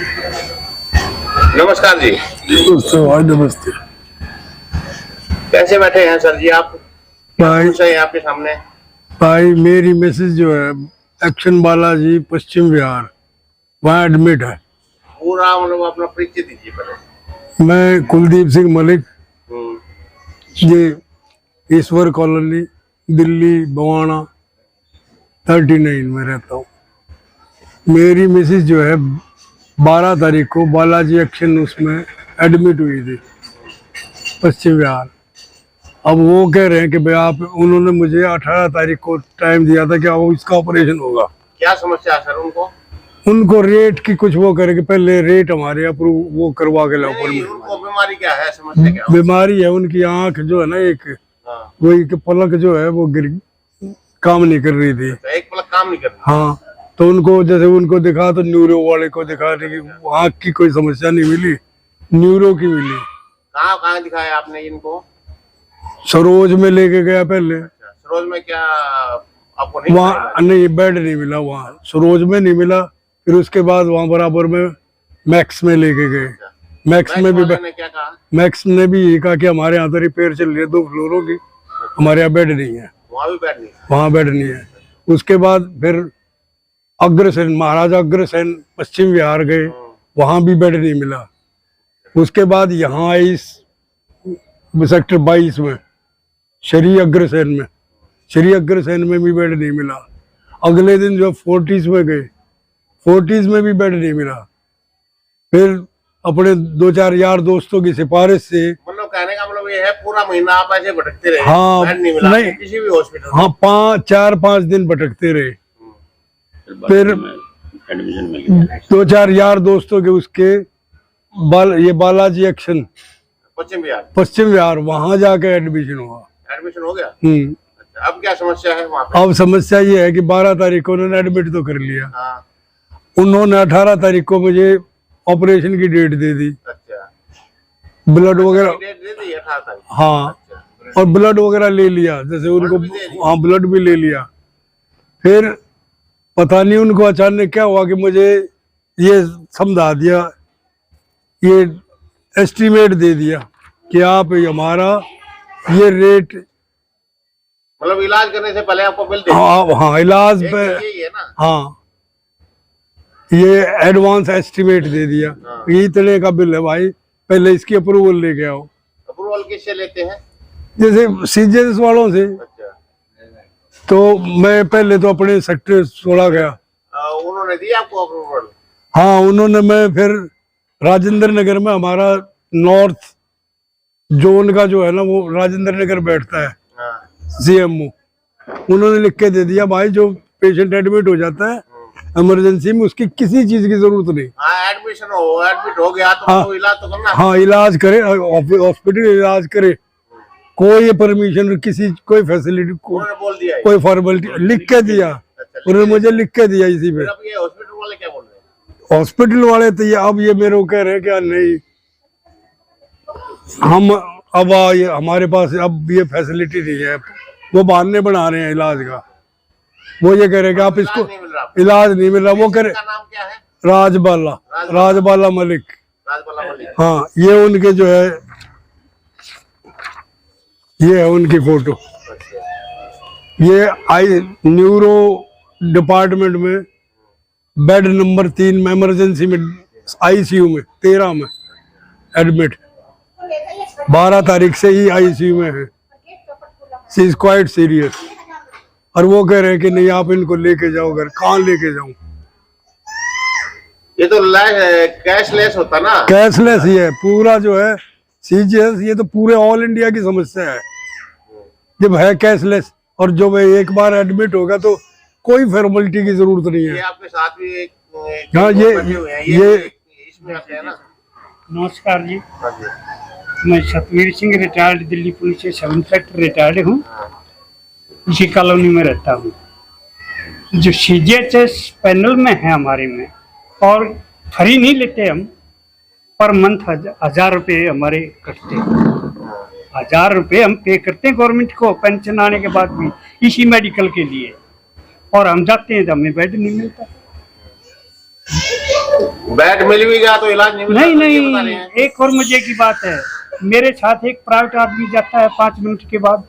नमस्कार जी। नमस्ते कैसे बैठे हैं सर जी आप? भाई। है आपके सामने। भाई मेरी मैसेज जो है एक्शन बालाजी पश्चिम बिहार, वहाँ एडमिट है। पूरा मतलब अपना परिचय दीजिए पहले। मैं कुलदीप सिंह मलिक, हम्म। ये ईश्वर कॉलोनी, दिल्ली बवाना 39 में रहता हूँ। मेरी मिसेज जो है 12 तारीख को बालाजी एक्शन उसमें एडमिट हुई थी पश्चिम बिहार। अब वो कह रहे हैं कि भाई आप, उन्होंने मुझे 18 तारीख को टाइम दिया था कि अब इसका ऑपरेशन होगा। क्या समस्या है सर उनको? उनको रेट की कुछ वो करेंगे, पहले रेट हमारे अप्रूव वो करवा के लाओ। उनको बीमारी क्या है, समस्या क्या है? बीमारी है उनकी आंख जो है ना, एक हाँ। वही कि पलक जो है वो गिर काम नहीं कर रही थी। तो एक पलक काम नहीं कर रही। हाँ, तो उनको जैसे उनको दिखा तो न्यूरो वाले को दिखा रही, आंख की कोई समस्या नहीं मिली, न्यूरो की मिली। कहाँ कहाँ दिखाया आपने इनको? सरोज में लेके गया पहले। सरोज में क्या आपको नहीं? वहाँ नहीं, बेड नहीं मिला, वहाँ सरोज में नहीं मिला। फिर उसके बाद वहाँ बराबर में मैक्स में लेके गए। मैक्स में भी क्या कहा? मैक्स ने भी ये कहा कि हमारे यहाँ तो रिपेयर चल रही है 2 फ्लोरों की, हमारे यहाँ बेड नहीं है। वहाँ भी बेड नहीं? वहाँ बेड नहीं है। उसके बाद फिर अग्रसेन, महाराजा अग्रसेन पश्चिम बिहार गए, वहाँ भी बेड नहीं मिला। उसके बाद यहाँ आई सेक्टर 22 में, श्री अग्रसेन में, श्री अग्रसेन में भी बेड नहीं मिला। अगले दिन जो 40s में गए, 40s में भी बेड नहीं मिला। फिर अपने 2-4 यार दोस्तों की सिफारिश से, मतलब कहने का मतलब ये है पूरा महीना आप ऐसे भटकते रहे? हाँ, बेड नहीं मिला नहीं, किसी भी हॉस्पिटल? हाँ, 4-5 दिन भटकते रहे। फिर 2-4 यार दोस्तों के उसके ये बालाजी एक्शन पश्चिम बिहार, वहां जाके एडमिशन हुआ। एडमिशन हो गया? अच्छा, अब क्या समस्या है वहाँ पे? अब समस्या ये है कि 12 तारीख को उन्होंने एडमिट तो कर लिया। हाँ। उन्होंने 18 तारीख को मुझे ऑपरेशन की डेट दे दी। अच्छा। ब्लड वगैरह डेट दे दी 18 तारीख? हाँ। अच्छा। और ब्लड वगैरह ले लिया, जैसे उनको, हाँ, ब्लड भी ले लिया। फिर पता नहीं उनको अचानक क्या हुआ कि मुझे ये समझा दिया, ये एस्टिमेट दे दिया कि आप हमारा ये रेट, मतलब इलाज करने से पहले आपको बिल दे? हाँ, इलाज पे, यही है ना? हाँ, ये एडवांस एस्टिमेट दे दिया। हाँ। ये इतने का बिल है भाई, पहले इसकी अप्रूवल लेके आओ। अप्रूवल किससे लेते हैं? जैसे सीजीएस वालों से। अच्छा। तो मैं पहले तो अपने सेक्टर 16 गया। उन्होंने दिया आपको अप्रूवल? हाँ, उन्होंने। मैं फिर राजेंद्र नगर में, हमारा नॉर्थ जोन का जो है ना, वो राजेंद्र नगर बैठता है। हाँ। सीएमओ, उन्होंने लिख के दे दिया भाई, जो पेशेंट एडमिट हो जाता है इमरजेंसी में, उसकी किसी चीज की जरूरत नहीं। हाँ, एडमिट हो गया तो हाँ, इलाज तो करना। हाँ, इलाज करे, हॉस्पिटल इलाज करे, कोई परमिशन, किसी कोई फैसिलिटी, बोल दिया कोई फॉर्मेलिटी लिख के दिया। उन्होंने मुझे लिख के दिया इसी पे। ये हॉस्पिटल वाले क्या बोल रहे हैं? हॉस्पिटल वाले तो ये अब ये मेरे को कह रहे हैं क्या, नहीं, हम अब हमारे पास अब ये फैसिलिटी नहीं है। वो बहाने बना रहे हैं इलाज का। वो ये कह रहे हैं कि आप इसको इलाज नहीं मिल रहा। वो कह रहे, नाम क्या है? राजबाला मलिक। हाँ, ये उनके जो है, ये है उनकी फोटो। ये न्यूरो डिपार्टमेंट में बेड नंबर 3 में, इमरजेंसी में, आईसीयू में 13 में एडमिट, 12 तारीख से ही आईसीयू में है। She is quite serious. और वो कह रहे हैं कि नहीं, आप इनको लेके जाओ घर। कहाँ लेके जाऊं? ये तो कैशलेस होता ना? कैशलेस ही है पूरा जो है सीजीएस। ये तो पूरे ऑल इंडिया की समस्या है जब है कैशलेस। और जो भाई एक बार एडमिट होगा तो कोई फॉर्मेलिटी की जरूरत नहीं है। ये आपके साथ भी एक हाँ, ये इसमें आते हैं ना? नमस्कार जी। हाँ जी। मैं सतवीर सिंह, रिटायर्ड दिल्ली पुलिस से सब इंस्पेक्टर रिटायर्ड हूँ। इसी कॉलोनी में रहता हूँ। जो सीजीएचएस पैनल में है हमारे में, और फ्री नहीं लेते हम, पर मंथ 1000 रुपये हमारे कटते हैं। 1000 रुपये हम पे करते हैं गवर्नमेंट को पेंशन आने के बाद भी, इसी मेडिकल के लिए। और हम जाते हैं तो हमें बेड नहीं मिलता। बेड मिल भी गया तो इलाज नहीं मिलता, नहीं तो ये बता रहे नहीं, हैं। एक और मजे की बात है, मेरे साथ एक प्राइवेट आदमी जाता है 5 मिनट के बाद,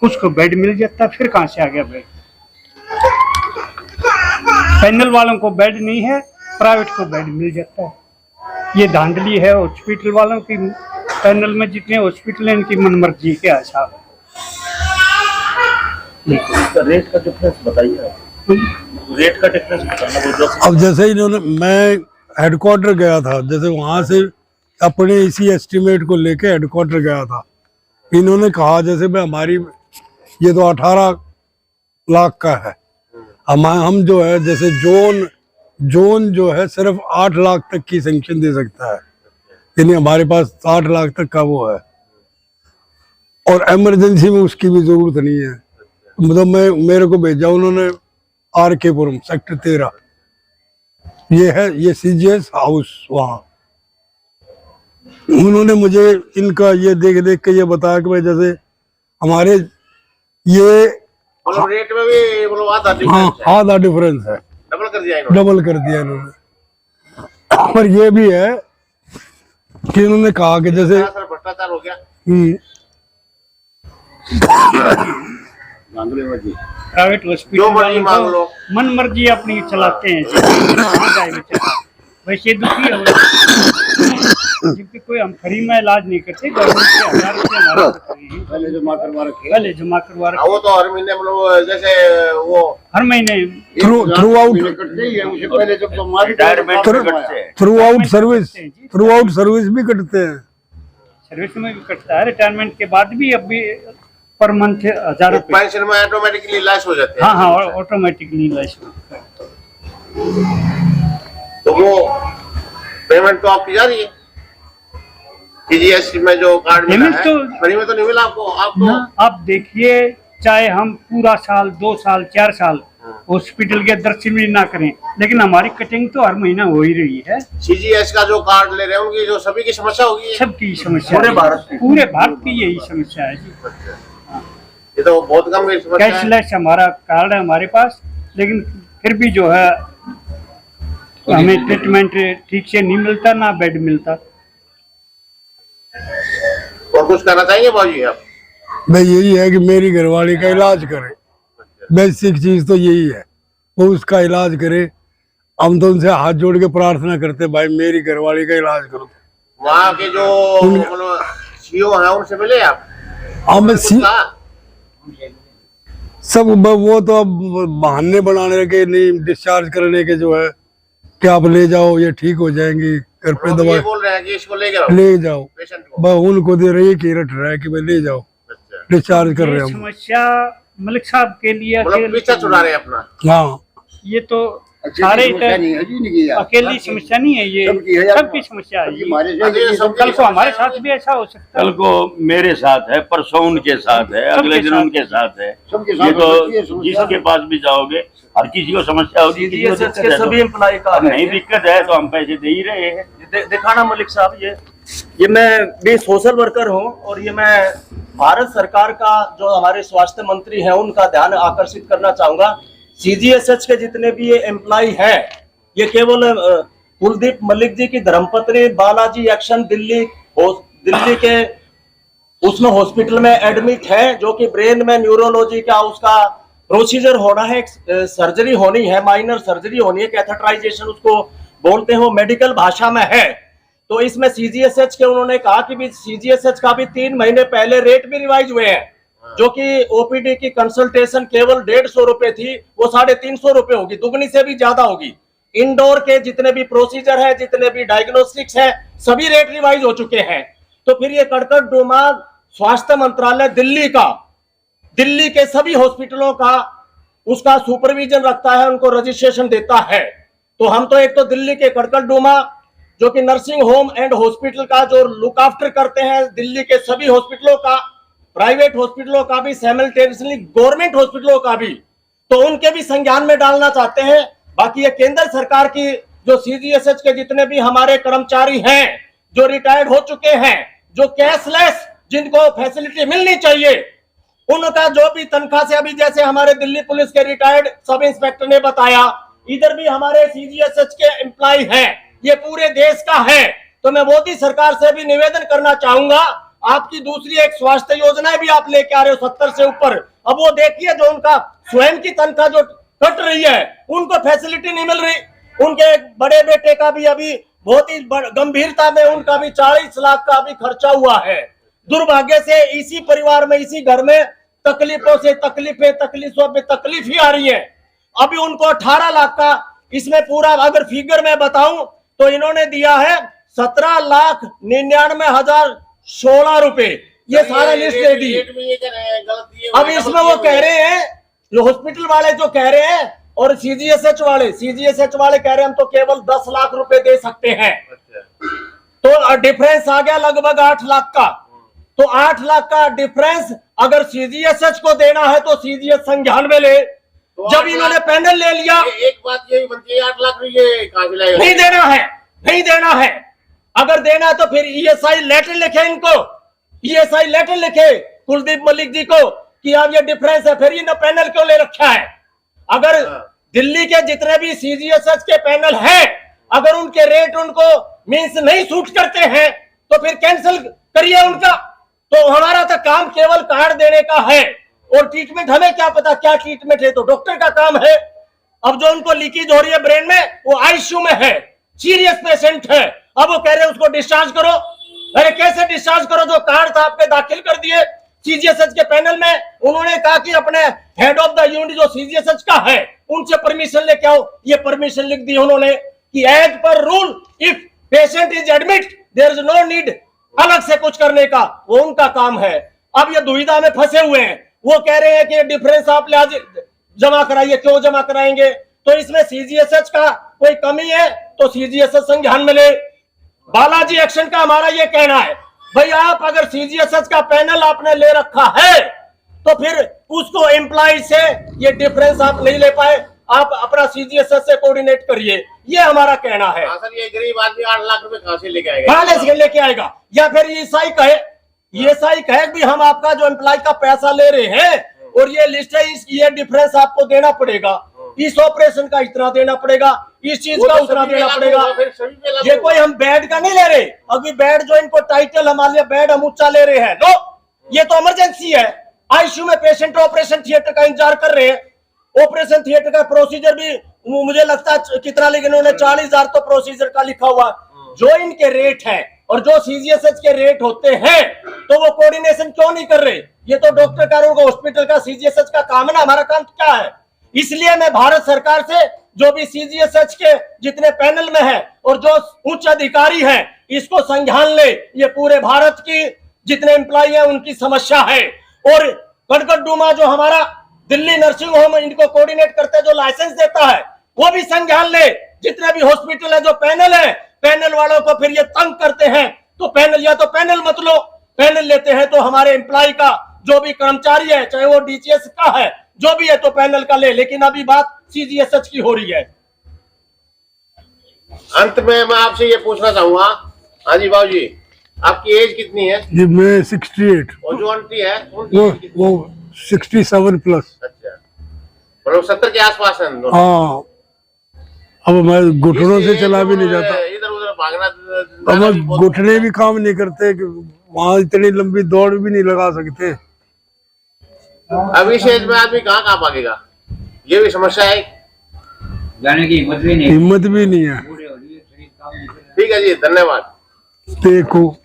उसको बेड मिल जाता है। फिर कहाँ से आ गया बेड? पैनल वालों को बेड नहीं है, प्राइवेट को बेड मिल जाता है। ये धांधली है हॉस्पिटल वालों की। पैनल में जितने हॉस्पिटल हैं इनकी मनमर्जी के हिसाब। रेट का डिफरेंस बताइए आप। रेट का डिफरेंस बताना वो जो अब जैसे इन्होंने, मैं हेडक्वार्टर गया था, जैसे वहां से अपने इसी एस्टिमेट को लेके हेडक्वार्टर गया था। इन्होंने कहा जैसे मैं हमारी ये तो 18 लाख का है, हम जो है जैसे जोन जो है सिर्फ 8 लाख तक की सैंक्शन दे सकता है, यानी हमारे पास 60 लाख तक का वो है, और इमरजेंसी में उसकी भी जरूरत नहीं है। मतलब मेरे को भेजा उन्होंने RK पुरम सेक्टर 13, ये है, ये CGS हाउस वहाँ। उन्होंने मुझे इनका ये देख के ये बताया कि भाई जैसे हमारे ये मतलब रेट में भी मतलब आधा हाँ डिफरेंस है, आधा डिफरेंस है, डबल कर दिया इन्होंने। डबल कर दिया इन्होंने। पर ये भी है कि इन्होंने कहा कि जैसे सर भ्रष्टाचार हो गया। प्राइवेट जो हॉस्पिटल मर्जी वालों मांग को लो। मन मर्जी अपनी चलाते हैं। कहाँ जाए बेचारा? वैसे दुखी हो, जबकि कोई हम फ्री में इलाज नहीं करते, गवर्नमेंट से 1000 रुपये हमारे को फ्री है। पहले जमा करवा रखे। हाँ, वो तो हर महीने मतलब जैसे वो हर महीने थ्रू आउट सर्विस भी कटते हैं। सर्विस में भी कटता है, रिटायरमेंट के बाद भी अब भी पर मंथ 1000 रुपये। पेंशन में ऑटोमेटिकली लैस हो जाते हैं। हाँ हाँ, ऑटोमेटिकली इलाज। तो वो पेमेंट तो आपकी जा रही है CGS में जो कार्ड मिला पेमेंट है, तो- फ्री में तो नहीं मिला आपको। आपको आप देखिए, चाहे हम पूरा साल 2 साल 4 साल हॉस्पिटल के दर्शन भी ना करें, लेकिन हमारी कटिंग तो हर महीना हो ही रही है। CGS का जो कार्ड ले रहे हैं उनकी जो सभी की समस्या होगी। सबकी समस्या पूरे है। भारत की। पूरे भारत की यही समस्या है जी। ये तो बहुत गंभीर समस्या है। कैशलेस हमारा कार्ड है हमारे पास, लेकिन फिर भी जो है हमें ट्रीटमेंट ठीक से नहीं मिलता, ना बेड मिलता। और कुछ कहना चाहेंगे बाबूजी आप? भाई यही है कि मेरी घरवाली का इलाज करे, बेसिक चीज तो यही है, वो उसका इलाज करे। हम तो उनसे हाथ जोड़ के प्रार्थना करते, भाई मेरी घरवाली का इलाज करो। वहाँ के जो मतलब CEO हैं उनसे मिले आप? अब मैं कुछ कहा? सब वो तो अब बहाने बनाने के, नहीं डिस्चार्ज करने के जो है कि आप ले जाओ ये ठीक हो जाएंगी, घर पे ये दवाई बोल रहे हैं कि इसको ले जाओ ले जाओ, पेशेंट को। बस उनको दे रही है कि रट रहा है कि भाई ले जाओ, अच्छा। डिस्चार्ज कर रहे ये हैं हम। समस्या मलिक साहब के लिए मतलब पीछा छुड़ा रहे हैं अपना। हाँ ये तो सारे अकेली समस्या नहीं है, ये सबकी समस्या है ये। कल को हमारे साथ भी ऐसा हो सकता है। कल को मेरे साथ है, परसों उनके साथ है, अगले दिन उनके साथ है। ये तो जिसके पास भी जाओगे हर किसी को समस्या होगी। किसी को दिक्कत के है सभी तो एम्प्लॉय का है। नहीं दिक्कत है तो हम पैसे दे ही रहे हैं। दिखाना मलिक साहब, ये मैं भी सोशल वर्कर हूँ, और ये मैं भारत सरकार का जो हमारे स्वास्थ्य मंत्री हैं उनका ध्यान आकर्षित करना चाहूंगा। CGSH के जितने भी ये एम्प्लॉय हैं, ये केवल कुलदीप मलिक जी की धर्मपत्नी बालाजी एक्शन दिल्ली के उसमें हॉस्पिटल में एडमिट है, जो कि ब्रेन में न्यूरोलॉजी का उसका प्रोसीजर होना है, सर्जरी होनी है, माइनर सर्जरी होनी है, कैथेटराइजेशन उसको बोलते हैं, वो मेडिकल भाषा में है। तो इसमें CGSH के उन्होंने कहा कि भी CGSH का भी 3 महीने पहले रेट भी रिवाइज हुए हैं, जो कि OPD की कंसल्टेशन केवल 150 रुपए थी, वो 350 रुपए होगी, दुगनी से भी ज्यादा होगी। इंडोर के जितने भी प्रोसीजर है, जितने भी डायग्नोस्टिक्स है, सभी रेट रिवाइज हो चुके हैं। तो फिर ये कड़कड़ डोमा स्वास्थ्य मंत्रालय दिल्ली के सभी हॉस्पिटलों का उसका सुपरविजन रखता है, उनको रजिस्ट्रेशन देता है। तो हम तो एक तो दिल्ली के कड़कड़ डोमा जो कि नर्सिंग होम एंड हॉस्पिटल का जो लुक आफ्टर करते हैं, दिल्ली के सभी हॉस्पिटलों का, प्राइवेट हॉस्पिटलों का भी, साइमल्टेनियसली गवर्नमेंट हॉस्पिटलों का भी, तो उनके भी संज्ञान में डालना चाहते हैं। बाकी ये केंद्र सरकार की जो CGSH के जितने भी हमारे कर्मचारी हैं, जो रिटायर्ड हो चुके हैं, जो कैशलेस जिनको फैसिलिटी मिलनी चाहिए, उनका जो भी तनख्वाह से, अभी जैसे हमारे दिल्ली पुलिस के रिटायर्ड सब इंस्पेक्टर ने बताया इधर भी हमारे सीजीएसएच के एम्प्लॉय हैं, ये पूरे देश का है। तो मैं मोदी सरकार से भी निवेदन करना चाहूंगा, आपकी दूसरी एक स्वास्थ्य योजना भी आप लेके आ रहे हो 70 से ऊपर, अब वो देखिए जो उनका स्वयं की तनख्वाह जो कट रही है उनको फैसिलिटी नहीं मिल रही। उनके बड़े बेटे का भी अभी बहुत ही गंभीरता में उनका भी 40 लाख का अभी खर्चा हुआ है। दुर्भाग्य से इसी परिवार में, इसी घर में तकलीफों से तकलीफों पे तकलीफ ही आ रही है। अभी उनको 18 लाख का इसमें पूरा अगर फिगर मैं बताऊं तो इन्होंने दिया है 17,99,016 रुपए, ये सारा लिस्ट दे दी। अब इसमें वो कह रहे हैं, जो हॉस्पिटल वाले जो कह रहे हैं और सीजीएसएच वाले कह रहे हैं हम तो केवल 10 लाख रुपए दे सकते हैं। तो डिफरेंस आ गया लगभग 8 लाख का। तो 8 लाख का डिफरेंस अगर सीजीएसएच को देना है तो सीजीएच संज्ञान में ले। तो जब इन्होंने पैनल ले लिया, एक बात यही बनती है 8 लाख रुपये कहां से लाएगा? नहीं देना है। अगर देना है तो फिर ईएसआई लेटर लिखे इनको, ईएसआई लेटर लिखे कुलदीप मलिक जी को कि अब ये डिफरेंस है, फिर इन्होंने पैनल क्यों ले रखा है? अगर दिल्ली के जितने भी सीजीएसएच के पैनल हैं, अगर उनके रेट उनको मींस नहीं सूट करते हैं तो फिर कैंसिल करिए उनका। तो हमारा तो काम केवल कार्ड देने का है और ट्रीटमेंट हमें क्या पता क्या ट्रीटमेंट है, तो डॉक्टर का काम है। अब जो उनको लीकेज हो रही है ब्रेन में, वो आईसीयू में है, सीरियस पेशेंट है। अब वो कह रहे हैं उसको डिस्चार्ज करो। अरे कैसे डिस्चार्ज करो? जो कार्ड था आपने दाखिल कर दिए सीजीएसएच के पैनल में। उन्होंने कहा कि अपने हेड ऑफ द यूनिट जो सीजीएसएच का है उनसे परमिशन लेके आओ। ये परमिशन लिख दी उन्होंने कि as per rule if patient is admit there is no need अलग से कुछ करने का, वो उनका काम है। अब ये दुविधा में फंसे हुए हैं। वो कह रहे हैं कि डिफरेंस आप जमा कराइए। क्यों जमा कराएंगे? तो इसमें सीजीएसएच का कोई कमी है तो सीजीएसएच संज्ञान में ले। बालाजी एक्शन का हमारा ये कहना है, भाई आप अगर सीजीएसएच का पैनल आपने ले रखा है तो फिर उसको एम्प्लॉय से ये डिफरेंस आप नहीं ले पाए, आप अपना सीजीएसएच से कोऑर्डिनेट करिए, ये हमारा कहना है। सर ये गरीब आदमी 8 लाख रुपए कहां से लेके आएगा? कहां से लेके आएगा? या फिर ईएसआई कहे भी हम आपका जो एम्प्लॉय का पैसा ले रहे हैं और ये लिस्ट है, ये डिफरेंस आपको देना पड़ेगा, इस ऑपरेशन का इतना देना पड़ेगा, इस चीज का उतना देना पड़ेगा। ये कोई हम बेड का नहीं ले रहे। अभी बेड जो इनको टाइटल हमारे बेड हम ऊंचा ले रहे हैं, नो, ये तो इमरजेंसी है। आईसीयू में पेशेंट ऑपरेशन थिएटर का इंतजार कर रहे हैं। ऑपरेशन थिएटर का प्रोसीजर भी मुझे लगता है कितना, लेकिन उन्होंने 40,000 तो प्रोसीजर का लिखा हुआ। जो इनके रेट है और जो सीजीएसएच के रेट होते हैं तो वो कोऑर्डिनेशन क्यों नहीं कर रहे? ये तो डॉक्टर का, हॉस्पिटल का, सीजीएसएच का काम है ना, हमारा काम क्या है? इसलिए मैं भारत सरकार से जो भी सीजीएसएच के जितने पैनल में है और जो उच्च अधिकारी हैं इसको संज्ञान ले। ये पूरे भारत की जितने एम्प्लॉय हैं उनकी समस्या है। और कड़कड़डूमा जो हमारा दिल्ली नर्सिंग होम इनको कोऑर्डिनेट करते हैं, जो लाइसेंस देता है, वो भी संज्ञान ले। जितने भी हॉस्पिटल है जो पैनल है, पैनल वालों को फिर ये तंग करते हैं तो पैनल, या तो पैनल मत लो, पैनल लेते हैं तो हमारे एम्प्लॉय का जो भी कर्मचारी है, चाहे वो डीजीएस का है, जो भी है तो पैनल का ले। लेकिन अभी बात सीजीएसएच की हो रही है। अंत में मैं आपसे ये पूछना चाहूंगा, हाँ जी बाबू जी, आपकी एज कितनी है? जी मैं 68। और जो आंटी है वो 67 प्लस। अच्छा, मतलब 70 के आसपास है दोनों। हाँ, अब मैं घुटनों से चला भी नहीं जाता, इधर उधर भागना, अब घुटने भी काम नहीं करते, वहाँ इतनी लंबी दौड़ भी नहीं लगा सकते। अब इस एज में आदमी कहाँ भागेगा? ये भी समस्या है, जाने की हिम्मत भी नहीं है। ठीक है जी, धन्यवाद। देखो